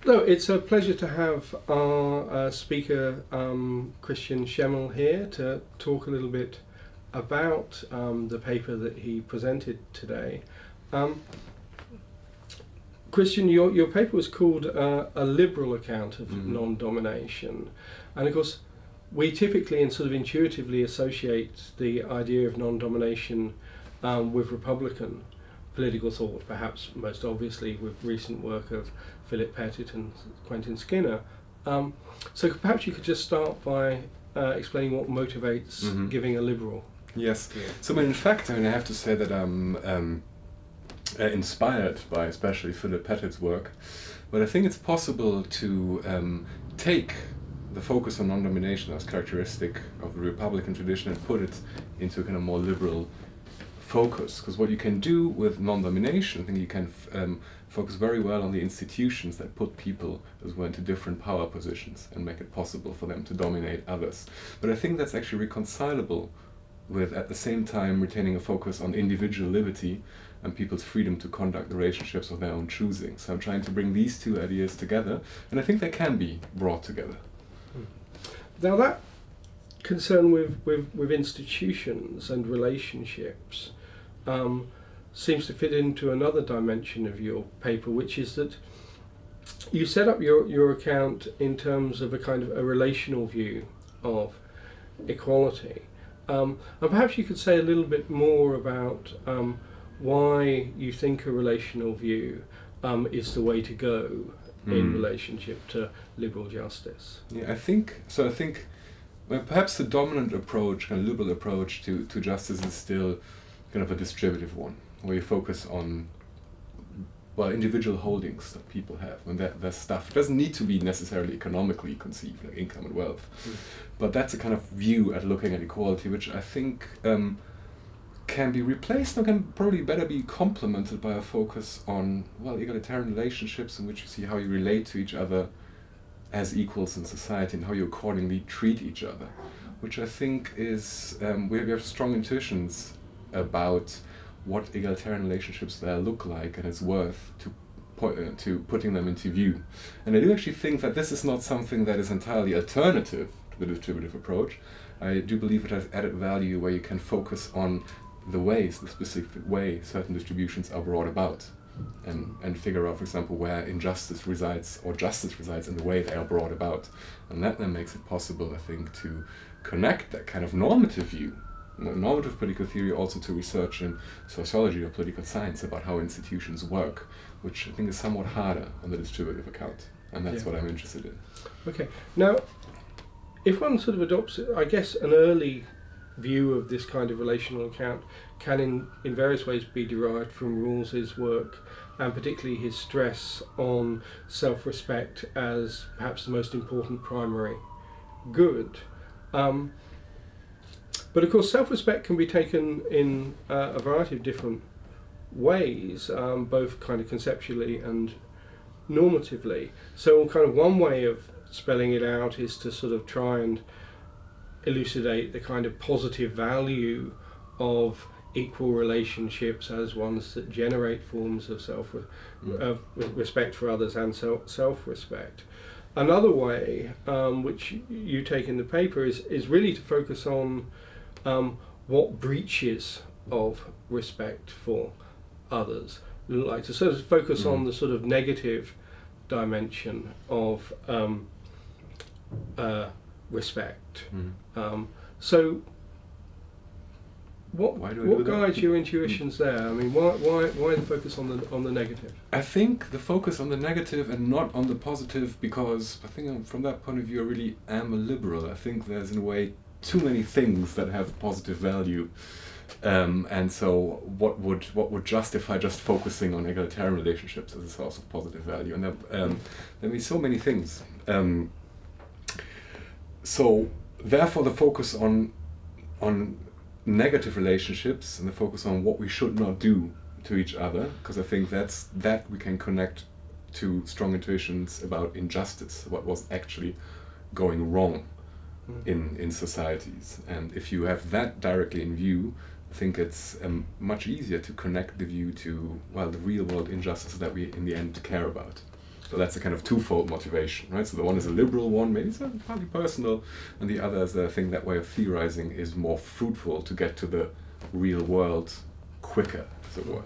No, it's a pleasure to have our speaker, Christian Schemmel, here to talk a little bit about the paper that he presented today. Christian, your paper was called A Liberal Account of Non-domination, and of course we typically and sort of intuitively associate the idea of non-domination with Republican political thought, perhaps most obviously with recent work of Philip Pettit and Quentin Skinner. So perhaps you could just start by explaining what motivates giving a liberal. Yes. So in fact, I have to say that I'm inspired by especially Philip Pettit's work, but I think it's possible to take the focus on non-domination as characteristic of the Republican tradition and put it into a kind of more liberal focus, because what you can do with non-domination, I think you can focus very well on the institutions that put people as well into different power positions and make it possible for them to dominate others. But I think that's actually reconcilable with, at the same time, retaining a focus on individual liberty and people's freedom to conduct the relationships of their own choosing. So I'm trying to bring these two ideas together, and I think they can be brought together. Now that concern with institutions and relationships seems to fit into another dimension of your paper, which is that you set up your account in terms of a kind of a relational view of equality. And perhaps you could say a little bit more about why you think a relational view is the way to go in relationship to liberal justice. Yeah, I think well, perhaps the dominant approach, kind of liberal approach to justice is still kind of a distributive one, where you focus on, well, individual holdings that people have, and their stuff. It doesn't need to be necessarily economically conceived, like income and wealth, but that's a kind of view at looking at equality, which I think can be replaced or can probably better be complemented by a focus on, well, egalitarian relationships in which you see how you relate to each other as equals in society and how you accordingly treat each other, which I think is, we have strong intuitions about what egalitarian relationships there look like, and it's worth to putting them into view. And I do actually think that this is not something that is entirely alternative to the distributive approach. I do believe it has added value where you can focus on the specific way certain distributions are brought about, and figure out, for example, where injustice resides or justice resides in the way they are brought about. And that then makes it possible, I think, to connect that kind of normative view, normative political theory, also to research in sociology or political science about how institutions work, which I think is somewhat harder on the distributive account. And that's what I'm interested in. Okay. Now, if one sort of adopts, I guess, an early view of this kind of relational account can in various ways be derived from Rawls's work, and particularly his stress on self-respect as perhaps the most important primary good. But of course self-respect can be taken in a variety of different ways, both kind of conceptually and normatively. So kind of one way of spelling it out is to sort of try and elucidate the kind of positive value of equal relationships as ones that generate forms of respect for others and self-respect. Another way, which you take in the paper, is really to focus on what breaches of respect for others, like to sort of focus on the sort of negative dimension of respect. So what guides your intuitions there? I mean, why the focus on the negative? I think the focus on the negative and not on the positive, because I think from that point of view I really am a liberal. I think there's in a way too many things that have positive value, and so what would justify just focusing on egalitarian relationships as a source of positive value? And there be so many things. So therefore the focus on negative relationships and the focus on what we should not do to each other, because I think that we can connect to strong intuitions about injustice, what was actually going wrong in societies. And if you have that directly in view, I think it's much easier to connect the view to, well, the real world injustices that we in the end care about. So that's a kind of twofold motivation, right? So the one is a liberal one, maybe it's partly personal, and the other is, I think, that way of theorizing is more fruitful to get to the real world quicker, as it were.